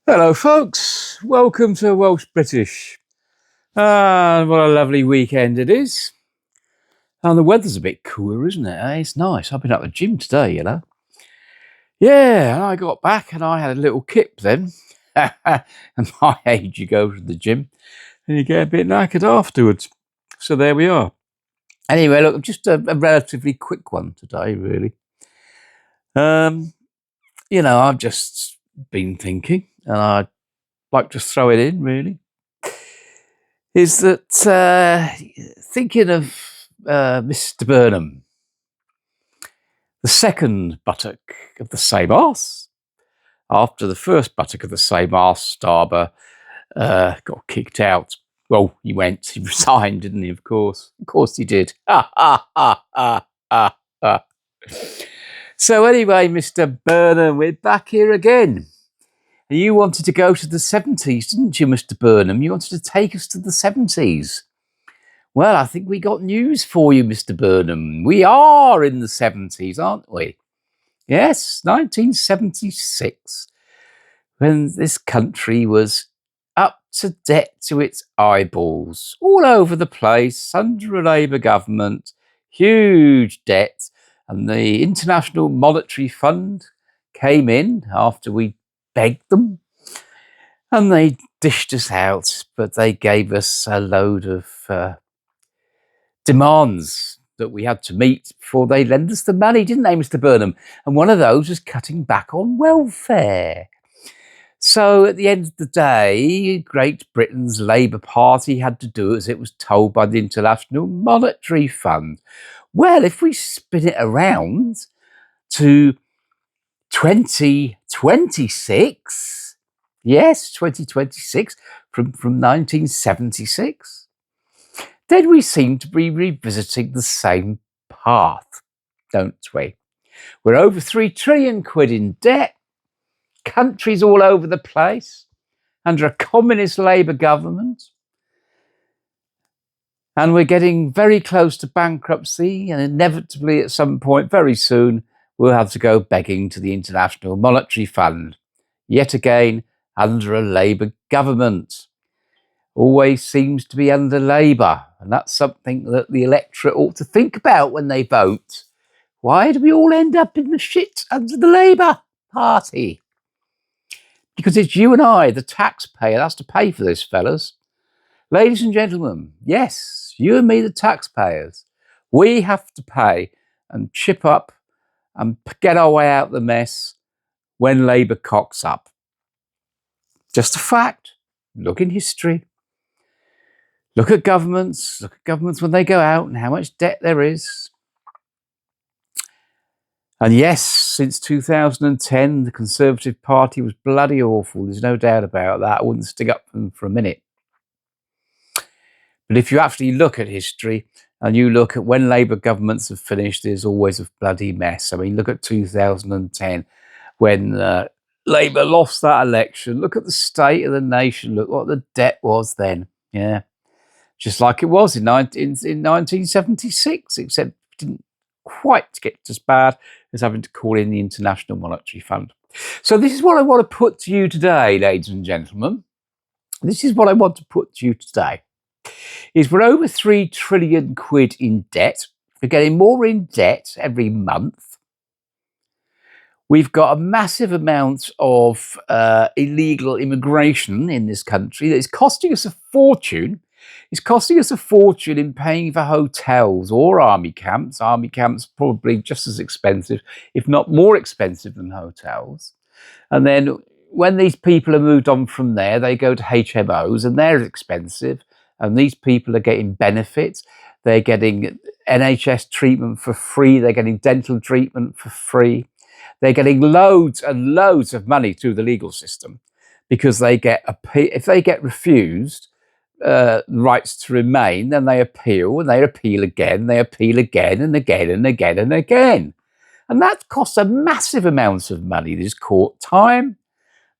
Hello, folks. Welcome to Welsh British. What a lovely weekend it is. And the weather's a bit cooler, isn't it? It's nice. I've been at the gym today, you know. Yeah, and I got back and I had a little kip then. At my age, you go to the gym and you get a bit knackered afterwards. So there we are. Anyway, look, just a relatively quick one today, really. I've just been thinking, and I'd like to throw it in, really. Is that thinking of Mr. Burnham, the second buttock of the same arse, after the first buttock of the same arse, Starber, got kicked out. Well, he resigned, didn't he? Of course he did. So anyway, Mr. Burnham, we're back here again. You wanted to go to the 70s, didn't you, Mr. Burnham? You wanted to take us to the 70s. Well, I think we got news for you, Mr. Burnham. We are in the 70s, aren't we? Yes, 1976, when this country was up to debt to its eyeballs, all over the place, under a Labour government, huge debt, and the International Monetary Fund came in after we begged them, and they dished us out, but they gave us a load of demands that we had to meet before they lend us the money, didn't they, Mr. Burnham? And one of those was cutting back on welfare. So at the end of the day, Great Britain's Labour Party had to do as it was told by the International Monetary Fund. Well, if we spin it around to 2026, yes, 2026, from 1976, then we seem to be revisiting the same path, don't we? We're over 3 trillion quid in debt, countries all over the place, under a communist Labour government, and we're getting very close to bankruptcy, and inevitably at some point very soon we'll have to go begging to the International Monetary Fund, yet again under a Labour government. Always seems to be under Labour, and that's something that the electorate ought to think about when they vote. Why do we all end up in the shit under the Labour Party? Because it's you and I, the taxpayer, that's to pay for this, fellas. Ladies and gentlemen, yes, you and me, the taxpayers, we have to pay and chip up and get our way out of the mess when Labour cocks up. Just a fact. Look in history. Look at governments when they go out and how much debt there is. And yes, since 2010, the Conservative Party was bloody awful. There's no doubt about that. I wouldn't stick up for them for a minute. But if you actually look at history and you look at when Labour governments have finished, there's always a bloody mess. I mean, look at 2010 when Labour lost that election. Look at the state of the nation. Look what the debt was then. Yeah. Just like it was in 1976, except it didn't quite get as bad as having to call in the International Monetary Fund. So this is what I want to put to you today, ladies and gentlemen. This is what I want to put to you today. Is we're over 3 trillion quid in debt. We're getting more in debt every month. We've got a massive amount of illegal immigration in this country that is costing us a fortune. It's costing us a fortune in paying for hotels or army camps. Army camps probably just as expensive, if not more expensive than hotels. And then when these people are moved on from there, they go to HMOs and they're expensive. And these people are getting benefits. They're getting NHS treatment for free. They're getting dental treatment for free. They're getting loads and loads of money through the legal system because if they get refused rights to remain, then they appeal and they appeal again. They appeal again and again and again and again. And that costs a massive amount of money. There's court time.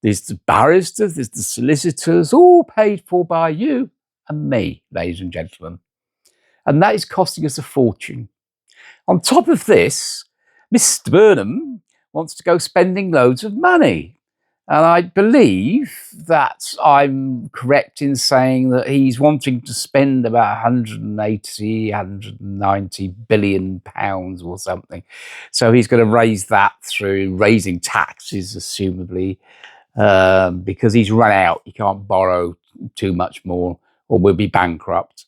There's the barristers. There's the solicitors, all paid for by you and me, ladies and gentlemen. And that is costing us a fortune. On top of this, Mr. Burnham wants to go spending loads of money. And I believe that I'm correct in saying that he's wanting to spend about 180, 190 billion pounds or something. So he's going to raise that through raising taxes, assumably, because he's run out. He can't borrow too much more or we'll be bankrupt.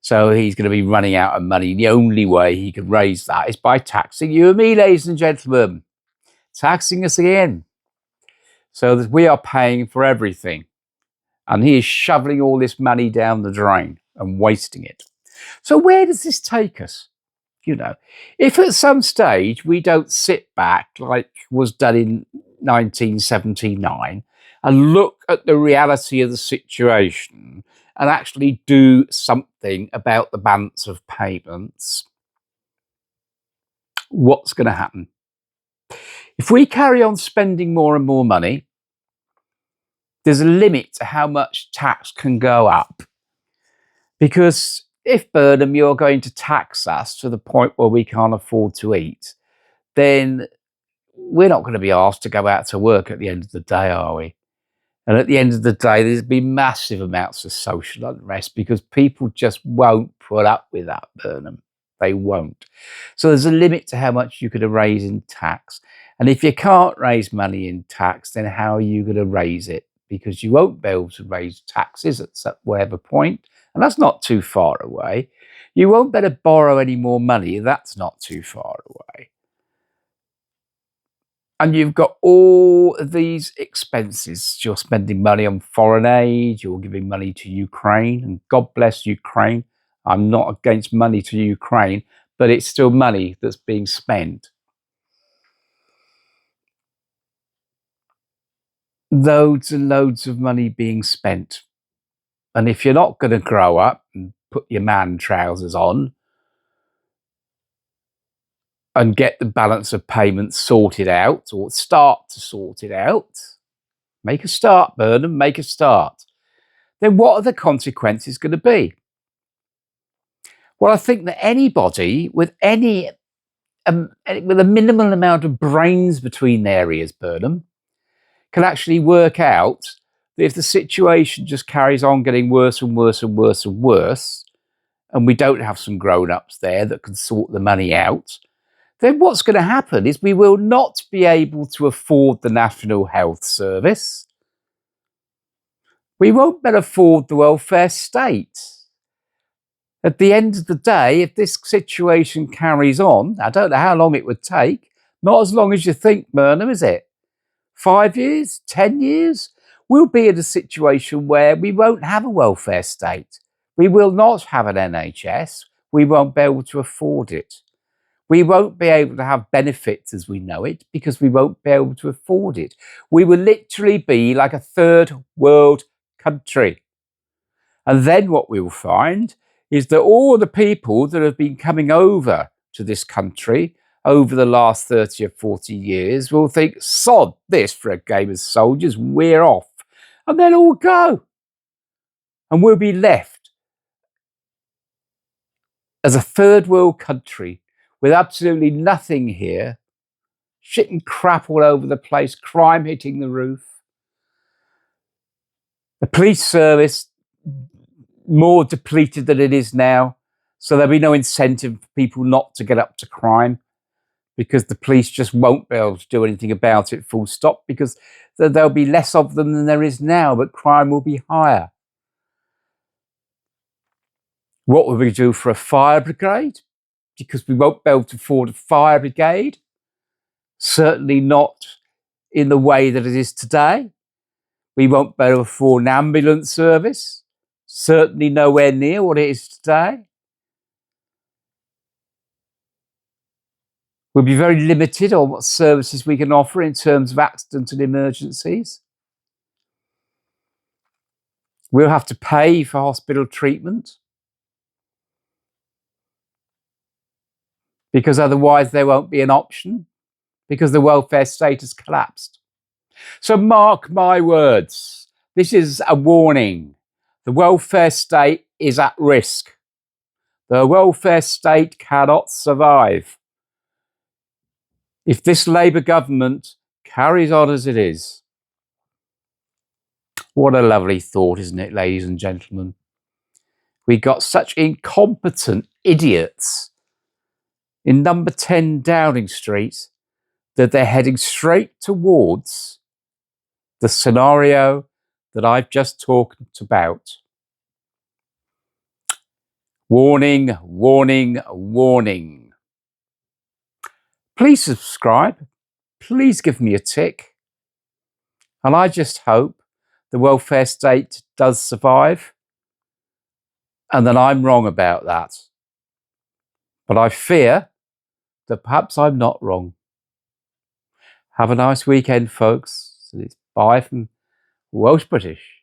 So he's going to be running out of money. The only way he can raise that is by taxing you and me, ladies and gentlemen. Taxing us again. So that we are paying for everything. And he is shoveling all this money down the drain and wasting it. So where does this take us? You know, if at some stage we don't sit back like was done in 1979 and look at the reality of the situation and actually do something about the balance of payments, what's going to happen? If we carry on spending more and more money, there's a limit to how much tax can go up. Because if, Burnham, you're going to tax us to the point where we can't afford to eat, then we're not going to be asked to go out to work at the end of the day, are we? And at the end of the day, there's been massive amounts of social unrest because people just won't put up with that, Burnham. They won't. So there's a limit to how much you could raise in tax. And if you can't raise money in tax, then how are you going to raise it? Because you won't be able to raise taxes at whatever point. And that's not too far away. You won't better borrow any more money. That's not too far away. And you've got all of these expenses. You're spending money on foreign aid. You're giving money to Ukraine. And God bless Ukraine. I'm not against money to Ukraine, but it's still money that's being spent. Loads and loads of money being spent. And if you're not going to grow up and put your man trousers on and get the balance of payments sorted out or start to sort it out, make a start, Burnham, make a start. Then what are the consequences going to be? Well, I think that anybody with with a minimal amount of brains between their ears, Burnham, can actually work out that if the situation just carries on getting worse and worse and worse and worse, and we don't have some grown-ups there that can sort the money out, then what's going to happen is we will not be able to afford the National Health Service. We won't be able to afford the welfare state. At the end of the day, if this situation carries on, I don't know how long it would take, not as long as you think, Burnham, is it? 5 years, 10 years? We'll be in a situation where we won't have a welfare state. We will not have an NHS. We won't be able to afford it. We won't be able to have benefits as we know it because we won't be able to afford it. We will literally be like a third world country. And then what we will find is that all the people that have been coming over to this country over the last 30 or 40 years will think, sod this for a game of soldiers, we're off. And they'll all go. And we'll be left as a third world country with absolutely nothing here, shit and crap all over the place, crime hitting the roof, the police service more depleted than it is now. So there'll be no incentive for people not to get up to crime because the police just won't be able to do anything about it, full stop, because there'll be less of them than there is now, but crime will be higher. What will we do for a fire brigade? Because we won't be able to afford a fire brigade. Certainly not in the way that it is today. We won't be able to afford an ambulance service. Certainly nowhere near what it is today. We'll be very limited on what services we can offer in terms of accident and emergencies. We'll have to pay for hospital treatment because otherwise there won't be an option because the welfare state has collapsed. So mark my words, this is a warning. The welfare state is at risk. The welfare state cannot survive. If this Labour government carries on as it is, What a lovely thought, isn't it, ladies and gentlemen? We got such incompetent idiots in number 10 Downing Street that they're heading straight towards the scenario that I've just talked about. Warning, warning, warning. Please subscribe. Please give me a tick. And I just hope the welfare state does survive and that I'm wrong about that. But I fear that perhaps I'm not wrong. Have a nice weekend, folks. It's bye from Welsh British.